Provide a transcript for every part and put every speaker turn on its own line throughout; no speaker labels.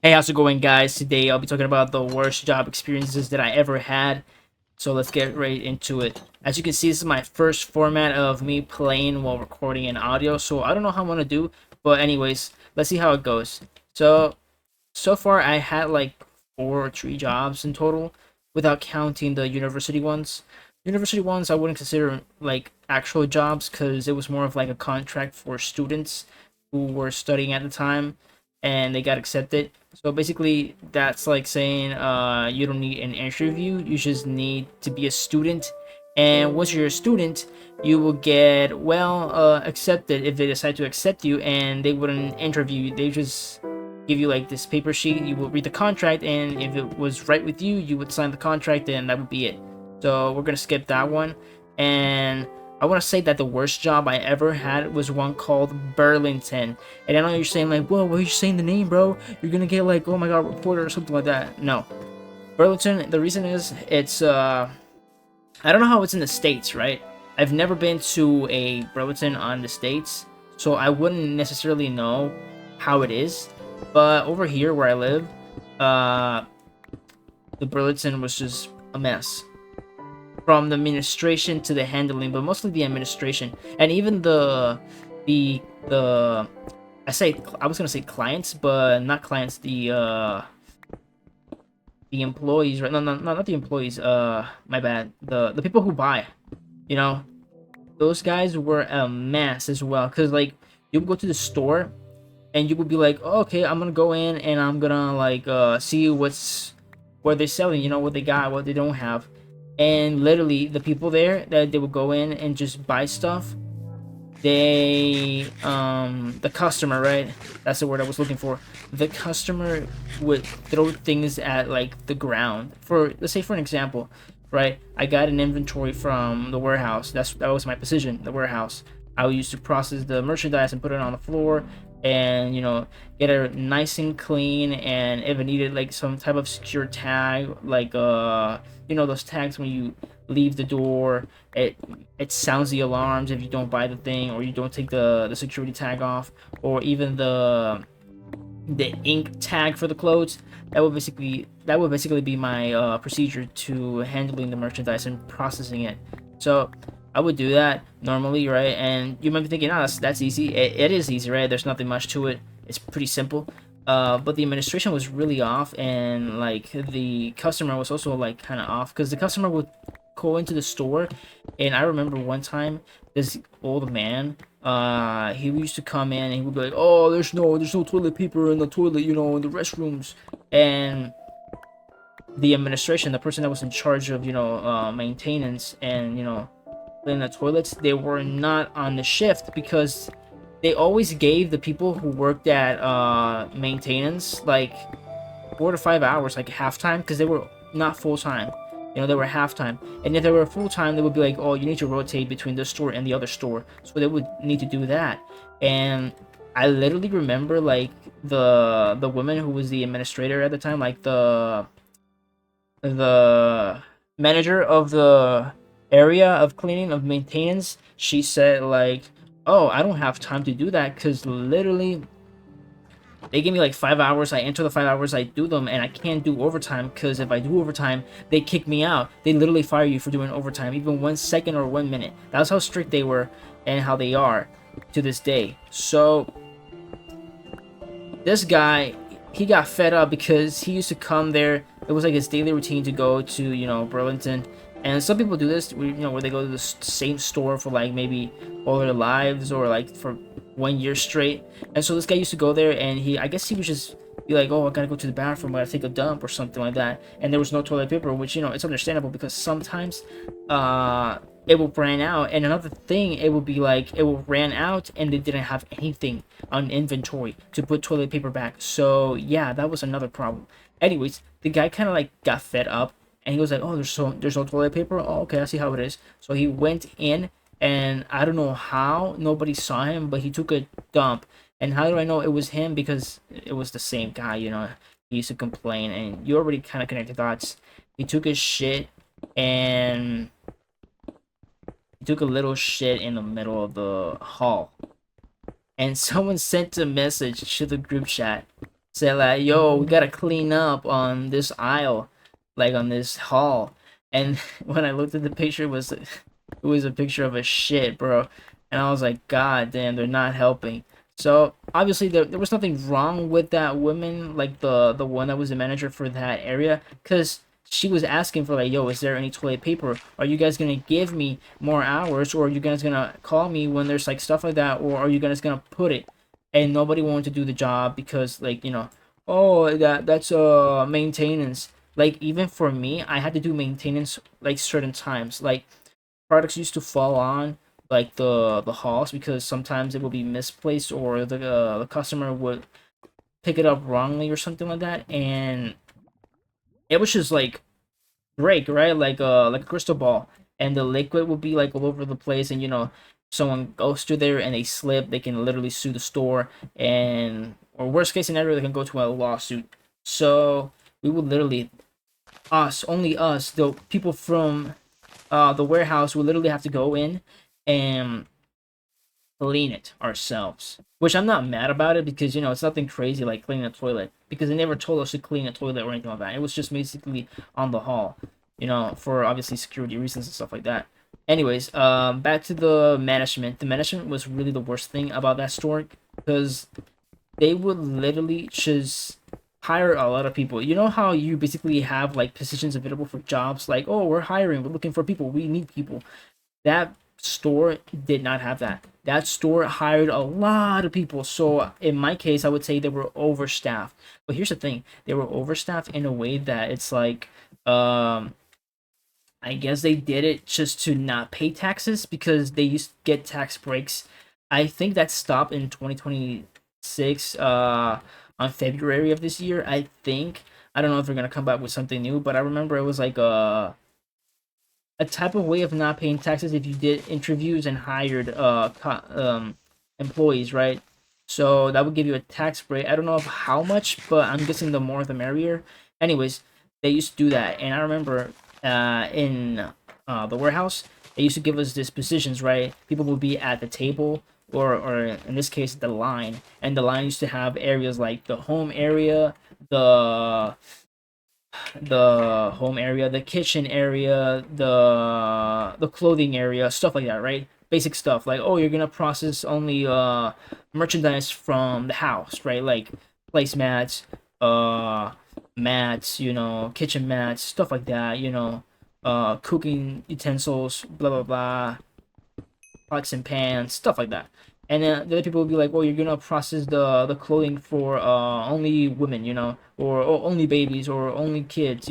Hey, how's it going, guys? Today I'll be talking about the worst job experiences that I ever had. So let's get right into it. As you can see, this is my first format of me playing while recording an audio. So I don't know how I'm gonna do, but anyways, let's see how it goes. So far I had like 4 or 3 jobs in total, without counting the university ones. University ones I wouldn't consider like actual jobs because it was more of like a contract for students who were studying at the time and they got accepted. So basically, that's like saying you don't need an interview. You just need to be a student, and once you're a student, you will get accepted if they decide to accept you, and they wouldn't interview you. They just give you like this paper sheet. You will read the contract, and if it was right with you, you would sign the contract, and that would be it. So we're gonna skip that one, and I want to say that the worst job I ever had was one called Burlington. And I know you're saying like, whoa, why are you saying the name, bro? You're gonna get like, oh my god, reporter or something like that. No, Burlington. The reason is it's I don't know how it's in the states, right? I've never been to a Burlington on the states, so I wouldn't necessarily know how it is. But over here where I live, uh, the Burlington was just a mess, from the administration to the handling, but mostly the administration, and even the I was gonna say clients, but not clients. The employees, right? No, not the employees. My bad. The people who buy, you know, those guys were a mess as well. Cause like you would go to the store and you would be like, oh, okay, I'm gonna go in and I'm gonna like see what they're selling, what they got, what they don't have. And literally the people there that they would go in and just buy stuff, the customer, right? That's the word I was looking for. The customer would throw things at like the ground. For, let's say, for an example, right? I got an inventory from the warehouse. That was my position, the warehouse. I used to process the merchandise and put it on the floor, and get it nice and clean. And if it needed like some type of secure tag, like those tags when you leave the door, it sounds the alarms if you don't buy the thing or you don't take the security tag off, or even the ink tag for the clothes. That would basically be my procedure to handling the merchandise and processing it. So I would do that normally, right? And you might be thinking, oh, that's easy. It is easy, right? There's nothing much to it. It's pretty simple. But the administration was really off, and like the customer was also like kind of off, because the customer would go into the store, and I remember one time this old man, he used to come in and he would be like, oh, there's no toilet paper in the toilet, in the restrooms. And the administration, the person that was in charge of maintenance and cleaning the toilets, they were not on the shift, because they always gave the people who worked at maintenance like 4 to 5 hours, like halftime, because they were not full time. They were halftime. And if they were full time, they would be like, oh, you need to rotate between this store and the other store. So they would need to do that. And I literally remember like the woman who was the administrator at the time, like the manager of the area of cleaning, of maintenance. She said like, oh, I don't have time to do that, because literally they give me like 5 hours. I enter the 5 hours, I do them, and I can't do overtime, because if I do overtime, they kick me out. They literally fire you for doing overtime, even 1 second or 1 minute. That's how strict they were and how they are to this day. So this guy, he got fed up because he used to come there. It was like his daily routine to go to Burlington. And some people do this, where they go to the same store for like maybe all their lives, or like for 1 year straight. And so this guy used to go there, and I guess he would just be like, oh, I gotta go to the bathroom, I gotta take a dump or something like that. And there was no toilet paper, which it's understandable, because sometimes it will ran out. And another thing, it will be like it will ran out and they didn't have anything on inventory to put toilet paper back. So yeah, that was another problem. Anyways, the guy kind of like got fed up, and he was like, oh, there's no toilet paper. Oh, okay, I see how it is. So he went in, and I don't know how nobody saw him, but he took a dump. And how do I know it was him? Because it was the same guy. He used to complain, and you already kind of connected dots. He took his shit, and he took a little shit in the middle of the hall. And someone sent a message to the group chat, said like, "Yo, we gotta clean up on this aisle, like on this hall." And when I looked at the picture, it was a picture of a shit, bro. And I was like, God damn, they're not helping. So obviously there was nothing wrong with that woman, like the one that was the manager for that area, because she was asking for like, yo, is there any toilet paper? Are you guys gonna give me more hours, or are you guys gonna call me when there's like stuff like that, or are you guys gonna put it? And nobody wanted to do the job because like, oh, that's maintenance. Like even for me, I had to do maintenance like certain times. Like products used to fall on like the halls because sometimes it would be misplaced, or the customer would pick it up wrongly or something like that, and it was just like break, right? Like a crystal ball, and the liquid will be like all over the place, and someone goes through there and they slip, they can literally sue the store, and or worst case scenario, they can go to a lawsuit. So we would literally, only us, the people from the warehouse, would literally have to go in and clean it ourselves. Which I'm not mad about it because it's nothing crazy like cleaning a toilet, because they never told us to clean a toilet or anything like that. It was just basically on the hall, for obviously security reasons and stuff like that. Anyways, back to the management. The management was really the worst thing about that store because they would literally just hire a lot of people. You know how you basically have like positions available for jobs, like, oh, we're hiring, we're looking for people, we need people. That store did not have that. That store hired a lot of people. So in my case, I would say they were overstaffed. But here's the thing: they were overstaffed in a way that it's like, I guess they did it just to not pay taxes because they used to get tax breaks. I think that stopped in 2026, on February of this year. I think. I don't know if they're gonna come back with something new, but I remember it was like a type of way of not paying taxes if you did interviews and hired employees, right? So that would give you a tax break. I don't know of how much, but I'm guessing the more the merrier. Anyways, they used to do that, and I remember in the warehouse they used to give us these positions, right? People would be at the table, or in this case the line, and the line used to have areas like the home area, the home area, the kitchen area, the clothing area, stuff like that, right? Basic stuff like, oh, you're gonna process only merchandise from the house, right? Like placemats, mats, kitchen mats, stuff like that, cooking utensils, blah blah blah, pots and pans, stuff like that. And then the other people will be like, "Well, you're gonna process the clothing for only women, or only babies, or only kids,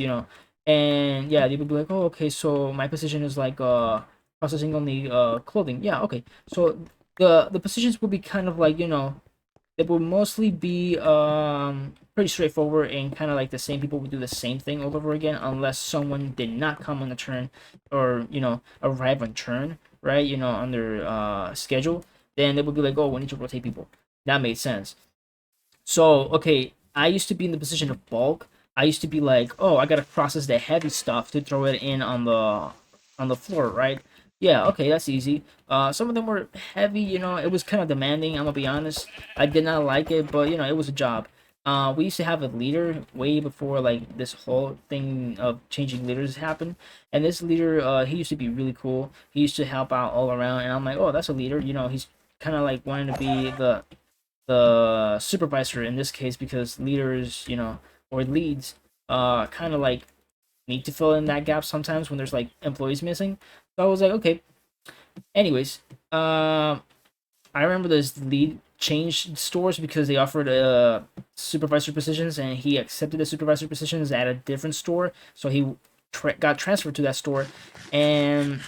And yeah, they would be like, "Oh, okay, so my position is like processing only clothing." Yeah, okay. So the positions will be kind of like, it will mostly be pretty straightforward, and kind of like the same people would do the same thing all over again, unless someone did not come on the turn, or arrive on turn, right? On their schedule. Then they would be like, oh, we need to rotate people. That made sense. So okay, I used to be in the position of bulk. I used to be like, oh, I gotta process the heavy stuff to throw it in on the floor, right? Yeah, okay, that's easy. Some of them were heavy, it was kind of demanding. I'm gonna be honest. I did not like it, but it was a job. We used to have a leader way before like this whole thing of changing leaders happened, and this leader, he used to be really cool. He used to help out all around, and I'm like, oh, that's a leader. He's kind of like wanting to be the supervisor in this case, because leaders, or leads, kind of like need to fill in that gap sometimes when there's like employees missing. So I was like, okay. Anyways, I remember this lead changed stores because they offered supervisor positions, and he accepted the supervisor positions at a different store. So he got transferred to that store, and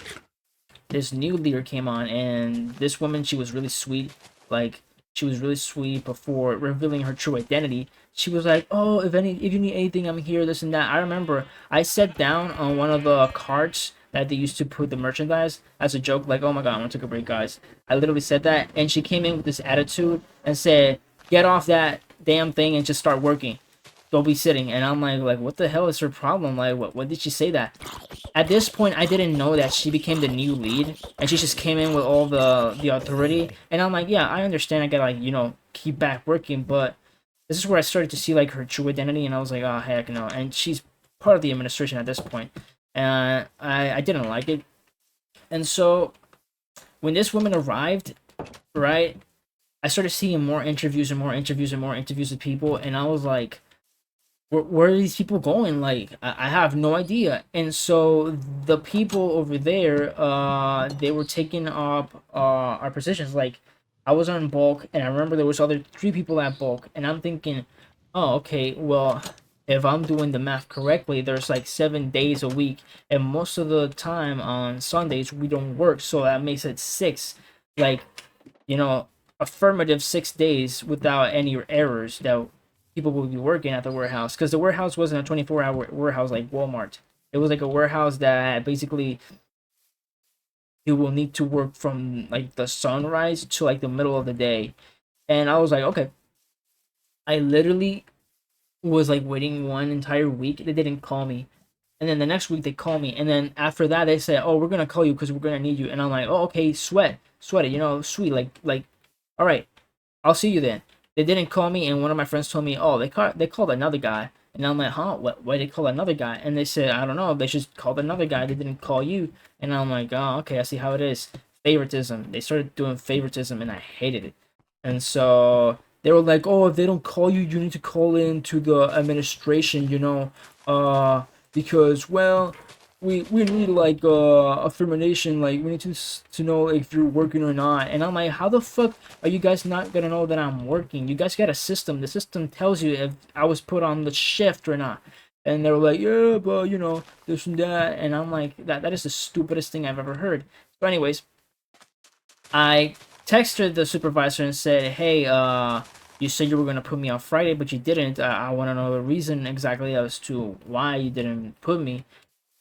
this new leader came on, and this woman, she was really sweet. Like, she was really sweet before revealing her true identity. She was like, oh, if you need anything, I'm here, this and that. I remember I sat down on one of the carts that they used to put the merchandise as a joke, like, oh my god, I'm gonna take a break, guys. I literally said that, and she came in with this attitude and said, get off that damn thing and just start working. Don't be sitting. And I'm like, what the hell is her problem? Like, what did she say that? At this point, I didn't know that she became the new lead, and she just came in with all the authority. And I'm like, yeah, I understand. I gotta, like, keep back working, but This is where I started to see like her true identity, and I was like, oh heck no. And she's part of the administration at this point, and I didn't like it. And so when this woman arrived, right, I started seeing more interviews and more interviews and more interviews with people, and I was like, where are these people going? Like, I have no idea. And so the people over there, they were taking up our positions. Like, I was on bulk, and I remember there was other three people at bulk, and I'm thinking, oh, okay, well, if I'm doing the math correctly, there's like 7 days a week, and most of the time on Sundays we don't work, so that makes it six. Like, you know, affirmative 6 days without any errors that people will be working at the warehouse, because the warehouse wasn't a 24-hour warehouse like Walmart. It was like a warehouse that basically you will need to work from like the sunrise to like the middle of the day. And I was like, okay. I literally was like waiting one entire week. They didn't call me. And then the next week they call me. And then after that they said, oh, we're gonna call you because we're gonna need you. And I'm like, oh, okay, sweat it, sweet, like, all right, I'll see you then. They didn't call me, and one of my friends told me, oh, they called another guy. And I'm like, huh? What? Why they call another guy? And they said, I don't know. They just called another guy. They didn't call you. And I'm like, oh, okay. I see how it is. Favoritism. They started doing favoritism, and I hated it. And so they were like, oh, if they don't call you, you need to call in to the administration. Uh, because well, we need like affirmation, like we need to know if you're working or not. And I'm like, how the fuck are you guys not gonna know that I'm working? You guys got a system. The system tells you if I was put on the shift or not. And they were like, yeah, but this and that. And I'm like, that is the stupidest thing I've ever heard. So anyways, I texted the supervisor and said, hey, you said you were gonna put me on Friday, but you didn't. I want to know the reason exactly as to why you didn't put me.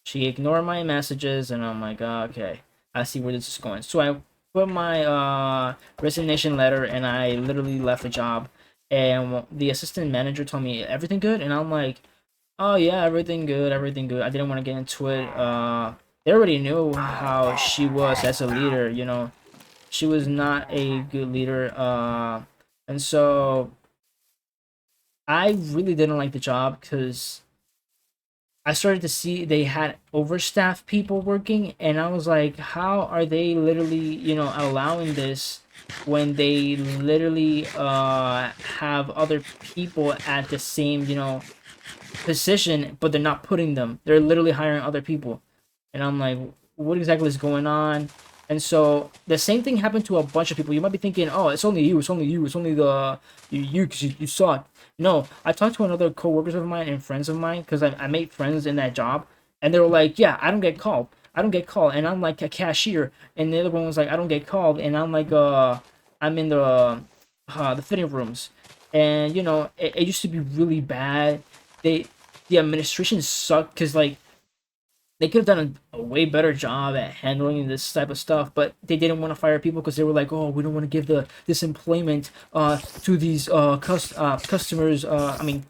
She ignored my messages, and I'm like, oh, okay, I see where this is going. So I put my resignation letter, and I literally left the job. And the assistant manager told me, everything good? And I'm like, oh yeah, everything good, everything good. I didn't want to get into it. They already knew how she was as a leader. She was not a good leader. And so I really didn't like the job because I started to see they had overstaffed people working, and I was like, how are they literally, allowing this when they literally have other people at the same, position, but they're not putting them. They're literally hiring other people. And I'm like, what exactly is going on? And so the same thing happened to a bunch of people. You might be thinking, oh, it's only you, it's only you, it's only you because you saw it. No, I talked to another coworkers of mine and friends of mine because I made friends in that job, and they were like, yeah, I don't get called. I don't get called, and I'm like a cashier, and the other one was like, I don't get called, and I'm like, I'm in the fitting rooms, and it used to be really bad. The administration sucked because like they could have done a way better job at handling this type of stuff, but they didn't want to fire people because they were like, oh, we don't want to give this employment to these customers. I mean,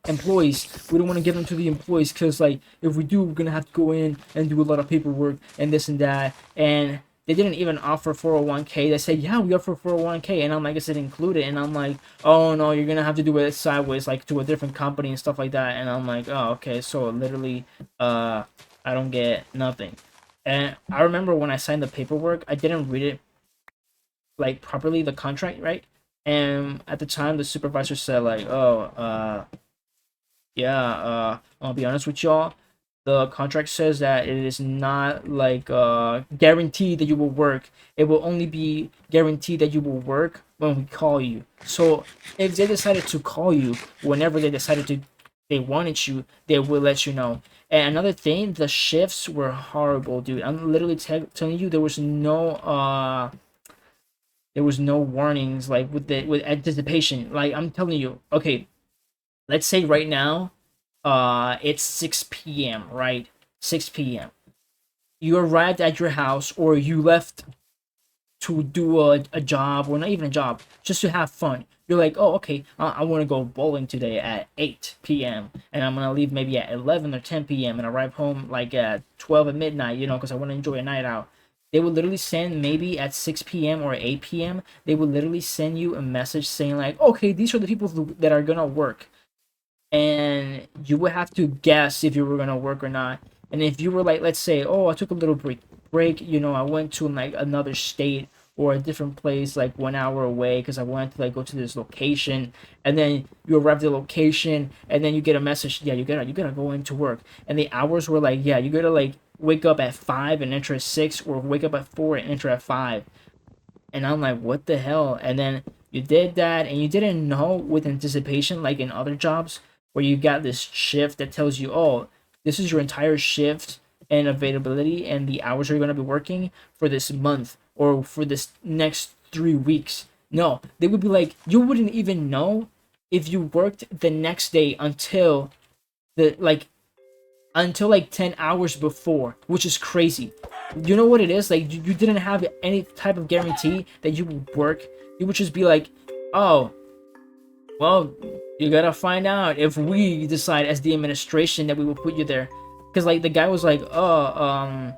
employees. We don't want to give them to the employees because like if we do, we're gonna have to go in and do a lot of paperwork and this and that. And they didn't even offer 401k. They said, yeah, we offer 401k, and I'm like, is it included? And I'm like, oh no, you're gonna have to do it sideways, like to a different company and stuff like that. And I'm like, oh, okay, so literally, I don't get nothing. And I remember when I signed the paperwork, I didn't read it like properly, the contract, right? And at the time, the supervisor said like, oh, yeah, I'll be honest with y'all. The contract says that it is not like guaranteed that you will work. It will only be guaranteed that you will work when we call you. So if they decided to call you whenever they wanted you, they will let you know. And another thing, the shifts were horrible, dude. I'm literally telling you, there was no warnings like with anticipation. Like I'm telling you, okay, let's say right now, it's 6 p.m., right? 6 p.m. You arrived at your house, or you left to do a job, or not even a job, just to have fun. You're like, oh, okay, I want to go bowling today at 8 p.m. and I'm gonna leave maybe at 11 or 10 p.m. and arrive home like at 12 at midnight, because I want to enjoy a night out. they would literally send, maybe at 6 p.m. or 8 p.m., they would literally send you a message saying like, okay, these are the people that are gonna work, and you would have to guess if you were gonna work or not. And if you were like, let's say, oh, I took a little break, you know, I went to like another state or a different place like 1 hour away because I wanted to like go to this location, and then you arrive at the location and then you get a message, yeah, you gotta go into work, and the hours were like, yeah, you gotta like wake up at 5 and enter at 6, or wake up at 4 and enter at 5. And I'm like, what the hell? And then you did that and you didn't know with anticipation, like in other jobs where you got this shift that tells you, oh, this is your entire shift and availability and the hours you're going to be working for this month or for this next 3 weeks. No, they would be like, you wouldn't even know if you worked the next day the like until like 10 hours before, which is crazy. You know what it is? Like, you didn't have any type of guarantee that you would work. You would just be like, oh, well, you gotta find out if we decide as the administration that we will put you there. Because like the guy was like, oh,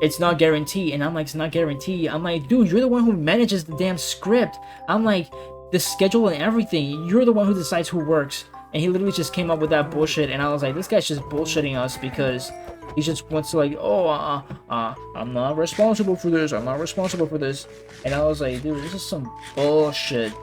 it's not guaranteed. And I'm like, it's not guaranteed. I'm like, dude, you're the one who manages the damn script. I'm like, the schedule and everything. You're the one who decides who works. And he literally just came up with that bullshit. And I was like, this guy's just bullshitting us because he just wants to like, oh, I'm not responsible for this. I'm not responsible for this. And I was like, dude, this is some bullshit.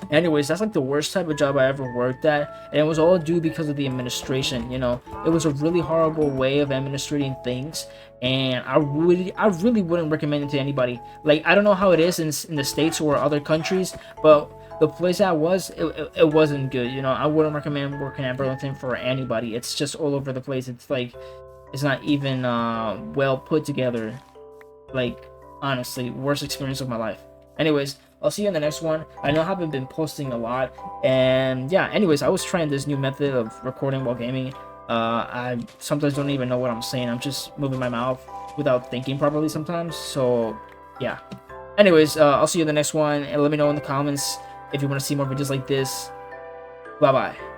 Anyways, that's like the worst type of job I ever worked at, and it was all due because of the administration. You know, it was a really horrible way of administrating things, and I really wouldn't recommend it to anybody. Like, I don't know how it is in the States or other countries, but the place I was, it wasn't good. You know, I wouldn't recommend working at Burlington for anybody. It's just all over the place. It's like, it's not even well put together. Like, honestly, worst experience of my life. Anyways, I'll see you in the next one. I know I haven't been posting a lot, and yeah, anyways, I was trying this new method of recording while gaming. I sometimes don't even know what I'm saying. I'm just moving my mouth without thinking properly sometimes, so yeah. Anyways, I'll see you in the next one, and let me know in the comments if you want to see more videos like this. Bye bye.